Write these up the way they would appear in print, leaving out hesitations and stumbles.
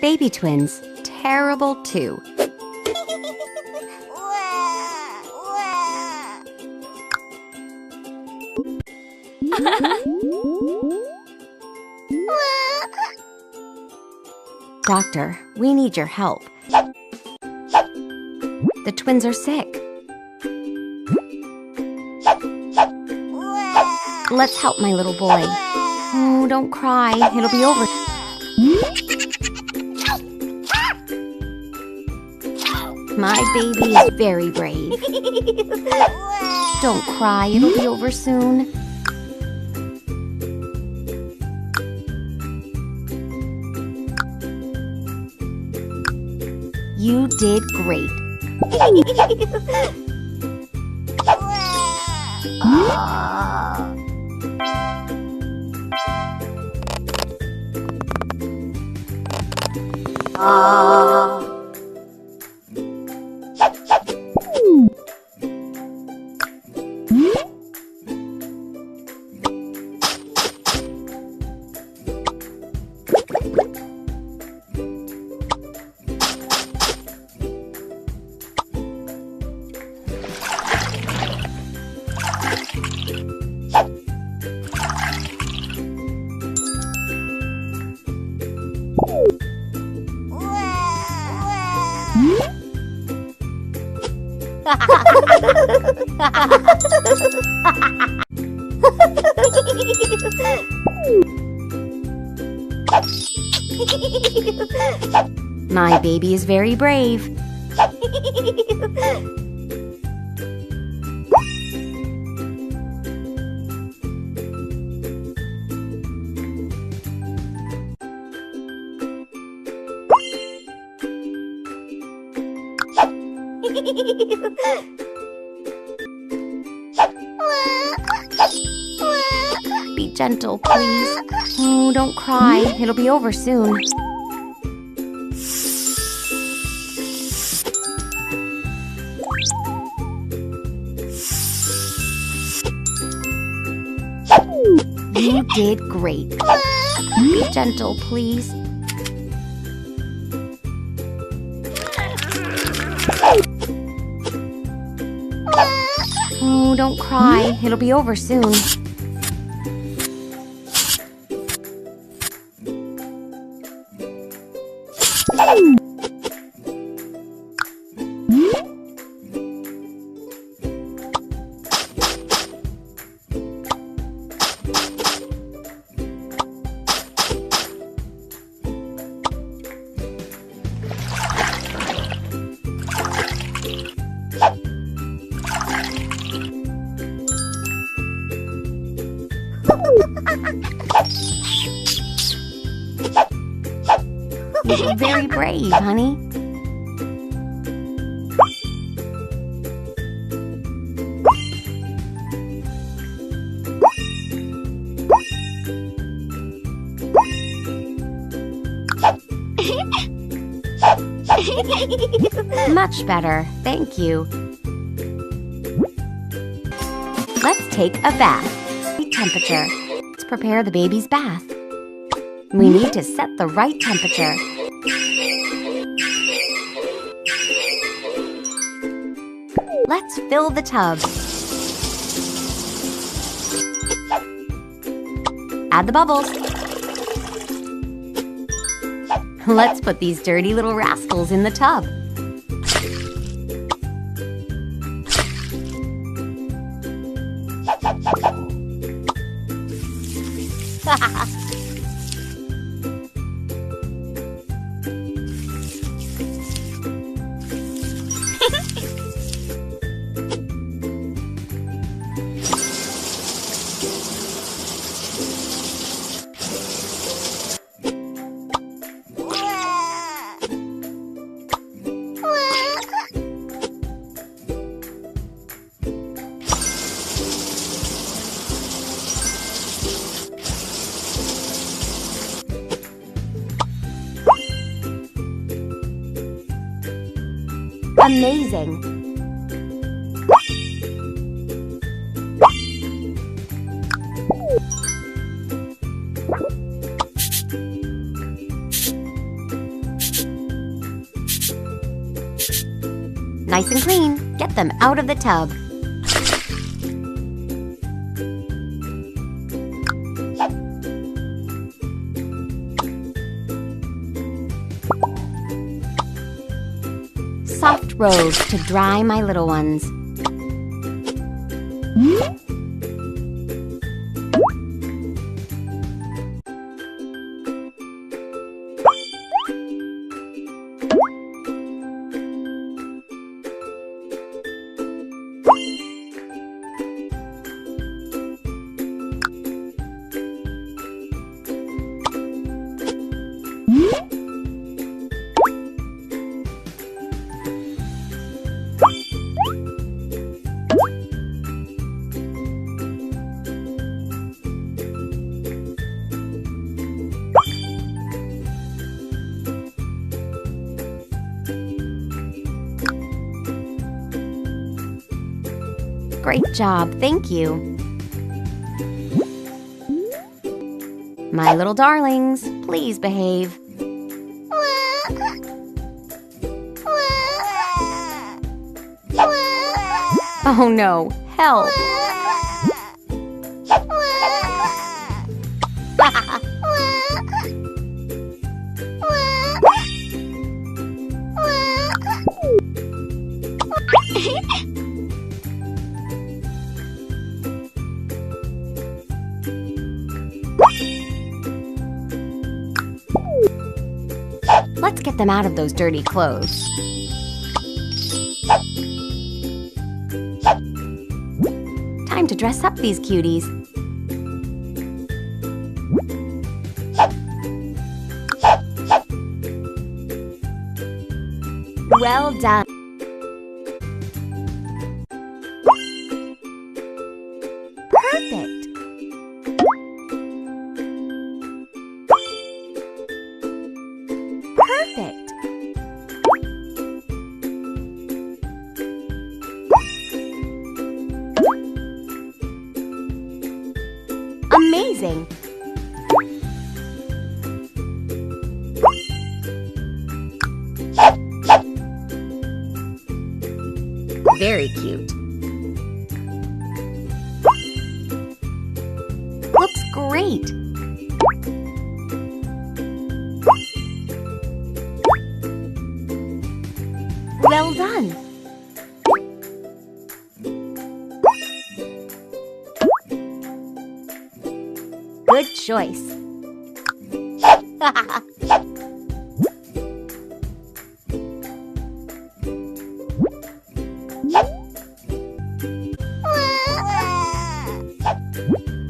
Baby twins, terrible too. Doctor, we need your help. The twins are sick. Let's help my little boy. Oh, don't cry. It'll be over. My baby is very brave. Don't cry. It'll be over soon. You did great. My baby is very brave. Be gentle, please. Oh, don't cry. It'll be over soon. You did great. Be gentle, please. Oh, don't cry. It'll be over soon. You're very brave, honey. Much better, thank you. Let's take a bath. Temperature. Let's prepare the baby's bath. We need to set the right temperature. Let's fill the tub. Add the bubbles. Let's put these dirty little rascals in the tub. Amazing! nice and clean. Get them out of the tub. Soft robes to dry my little ones. Great job, thank you. My little darlings, please behave. Oh no, help! Let's get them out of those dirty clothes. Time to dress up these cuties. Well done. Perfect. Perfect. Amazing. Very cute. Looks great. Well done. Good choice.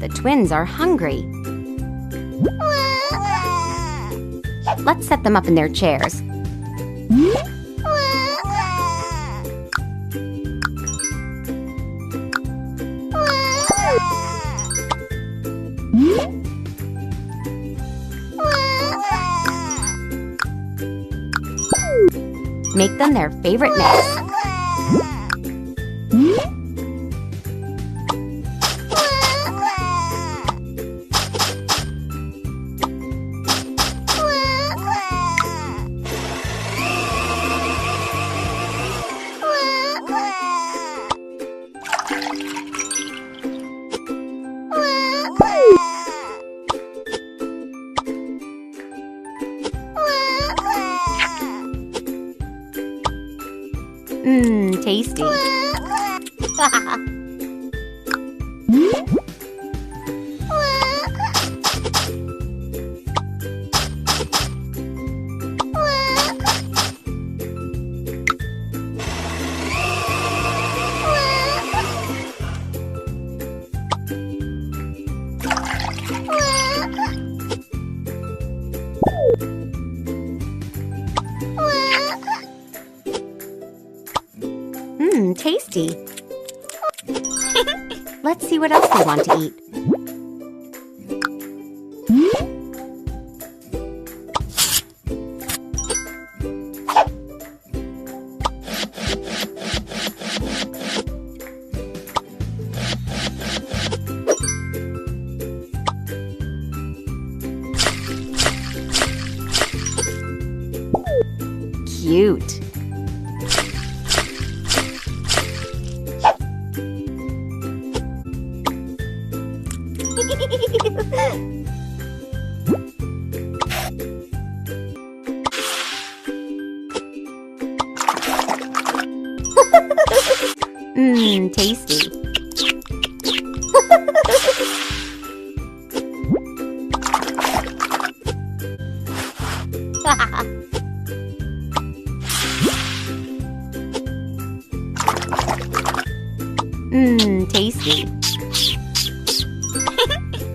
The twins are hungry. Let's set them up in their chairs. Make them their favorite mix. Tasty. Tasty. Let's see what else they want to eat. Cute. Mmm, tasty. Mmm, tasty.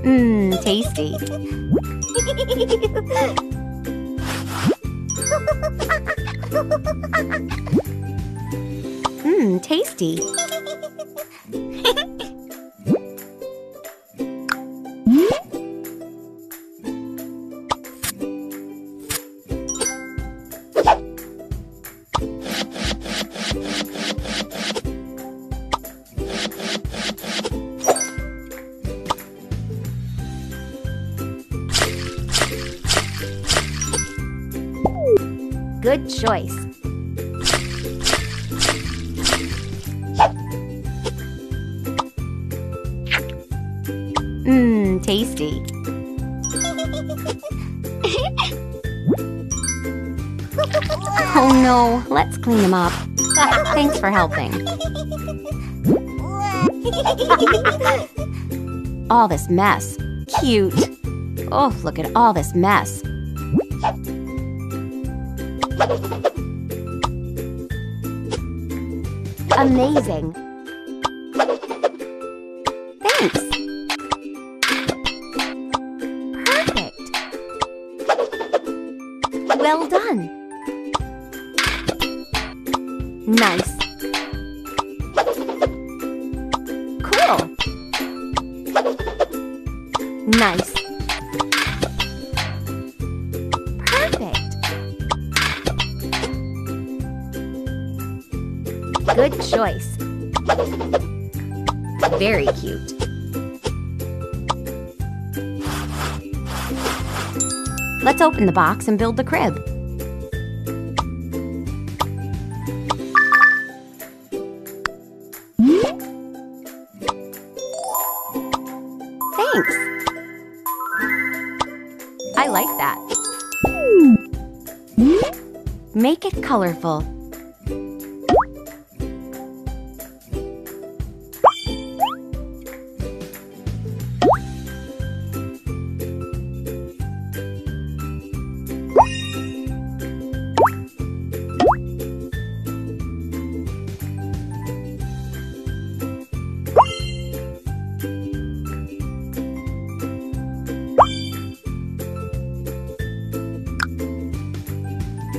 Mmm, tasty. Mmm, tasty. Good choice. Mmm, tasty. Oh no, let's clean them up. Thanks for helping. All this mess. Cute. Oh, look at all this mess. Amazing. Thanks. Perfect. Well done. Nice. Cool. Nice. Perfect. Good choice. Very cute. Let's open the box and build the crib. Thanks. I like that. Make it colorful.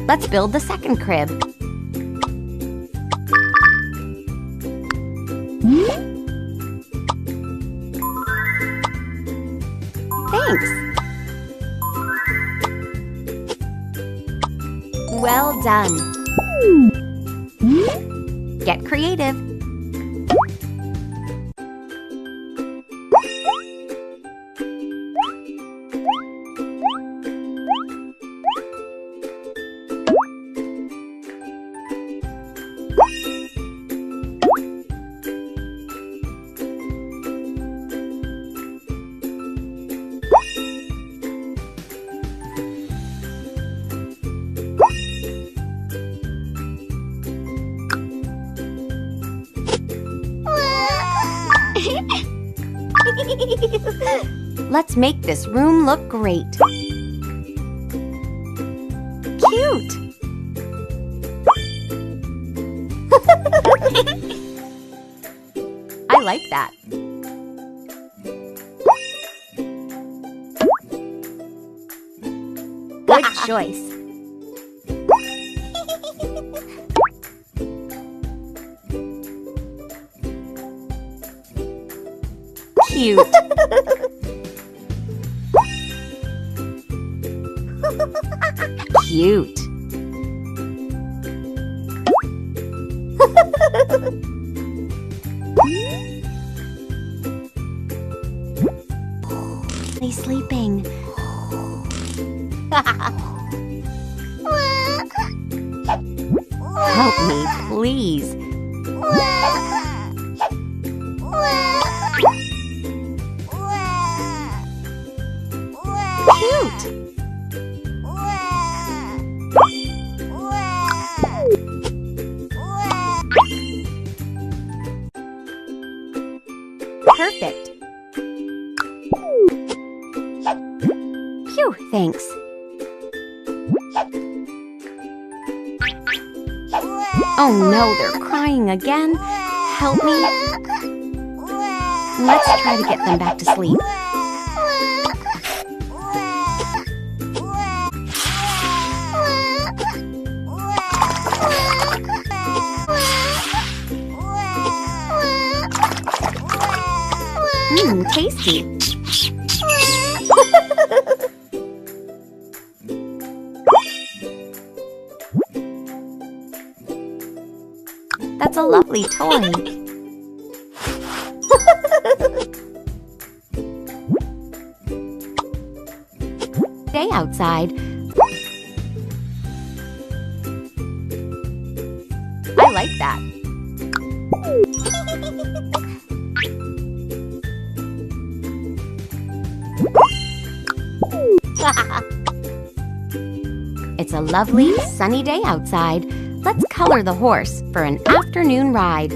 Let's build the second crib. Thanks. Well done. Get creative. Let's make this room look great. Cute! I like that. Good choice. Cute. Cute. He's sleeping. Help me, please. Cute. Oh no, they're crying again. Help me. Let's try to get them back to sleep. Tasty. That's a lovely toy. Day outside. I like that. It's a lovely, sunny day outside. Let's color the horse for an afternoon ride.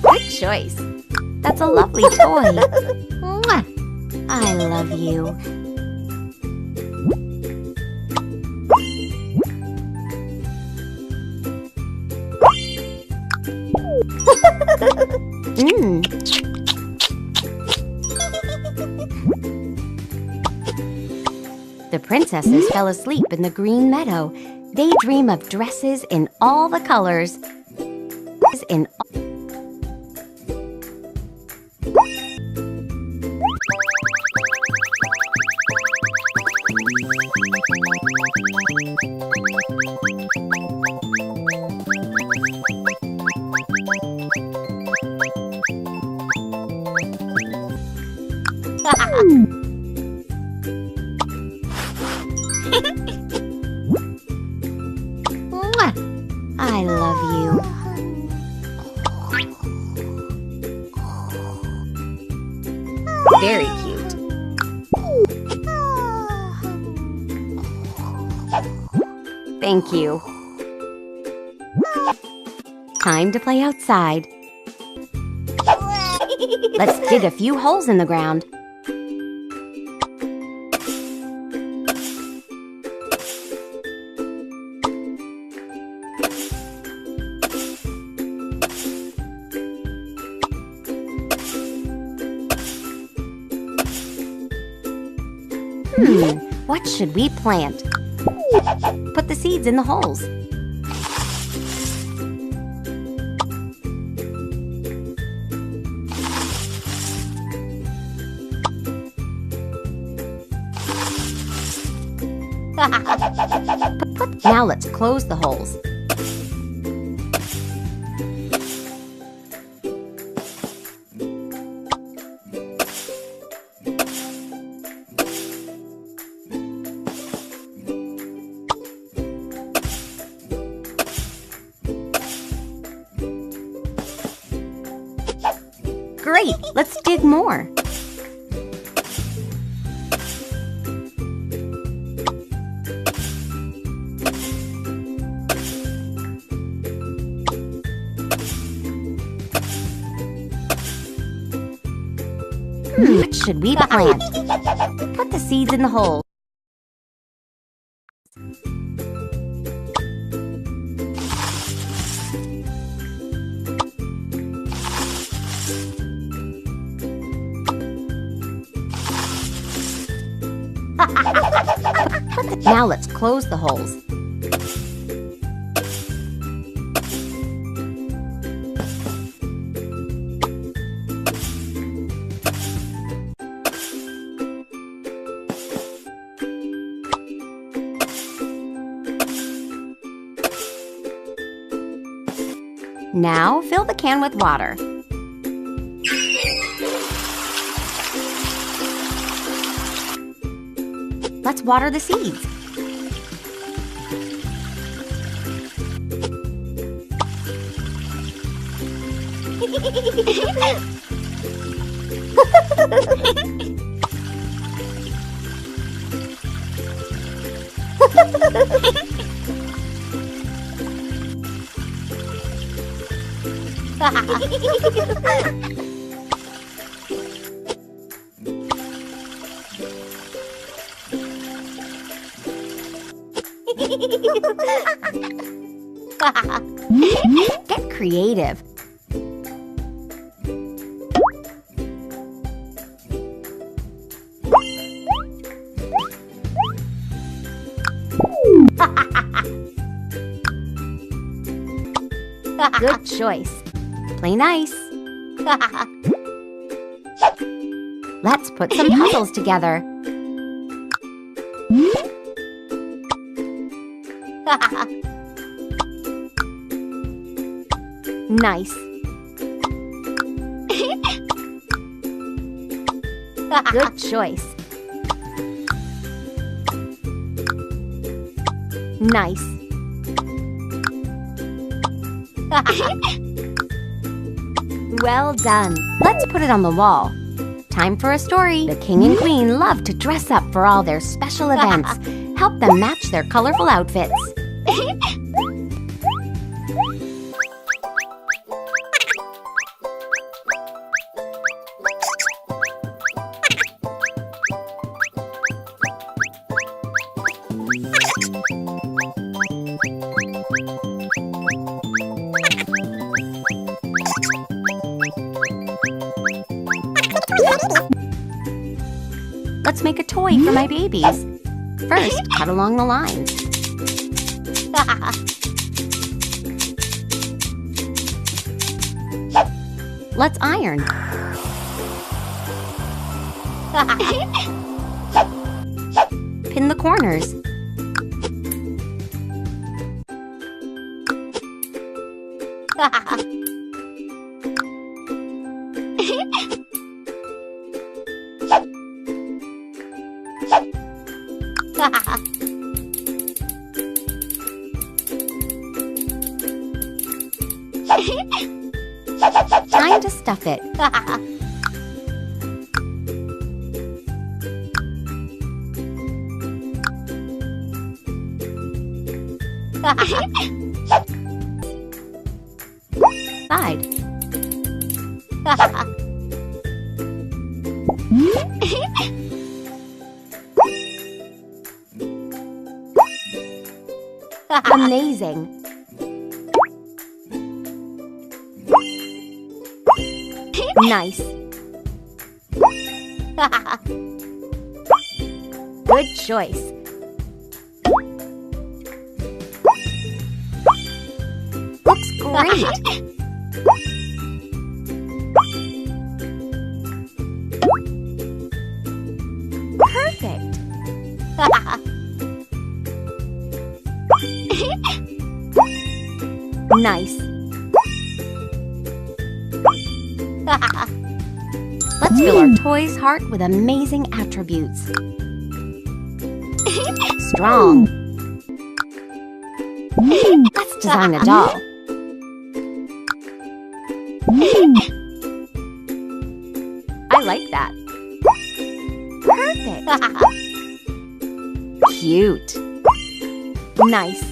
Good choice. That's a lovely toy. Mwah! I love you. The princesses fell asleep in the green meadow. They dream of dresses in all the colors. I love you. Very cute. Thank you. Time to play outside. Let's dig a few holes in the ground. What should we plant? Put the seeds in the holes. Now let's close the holes. Great! Let's dig more. What should we plant? Put the seeds in the hole. Now let's close the holes. Now fill the can with water. Let's water the seeds. Get creative. Good choice. Play nice. Let's put some puzzles together. Nice. Good choice. Nice. Well done. Let's put it on the wall. Time for a story. The king and queen love to dress up for all their special events. Help them match their colorful outfits. Let's make a toy for my babies. First, cut along the lines. Let's iron. Pin the corners. Time to stuff it. Side. Amazing. Nice. Good choice. Looks great. Perfect. Nice. Let's fill our toy's heart with amazing attributes. Strong. Let's design a doll. I like that. Perfect. Cute. Nice.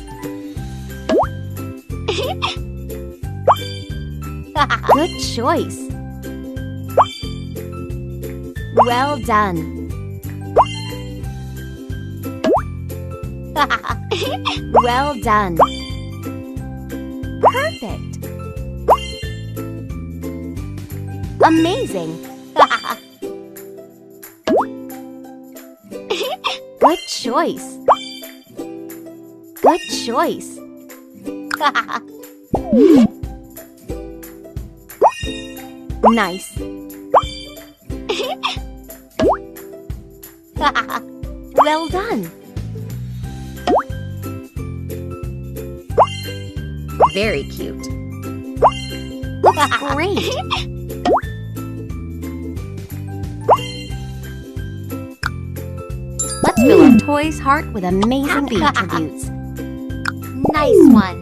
Good choice. Well done. Well done. Perfect. Amazing. Good choice. Good choice. Nice. Well done. Very cute. Looks great. Let's fill our toy's heart with amazing attributes. Nice one.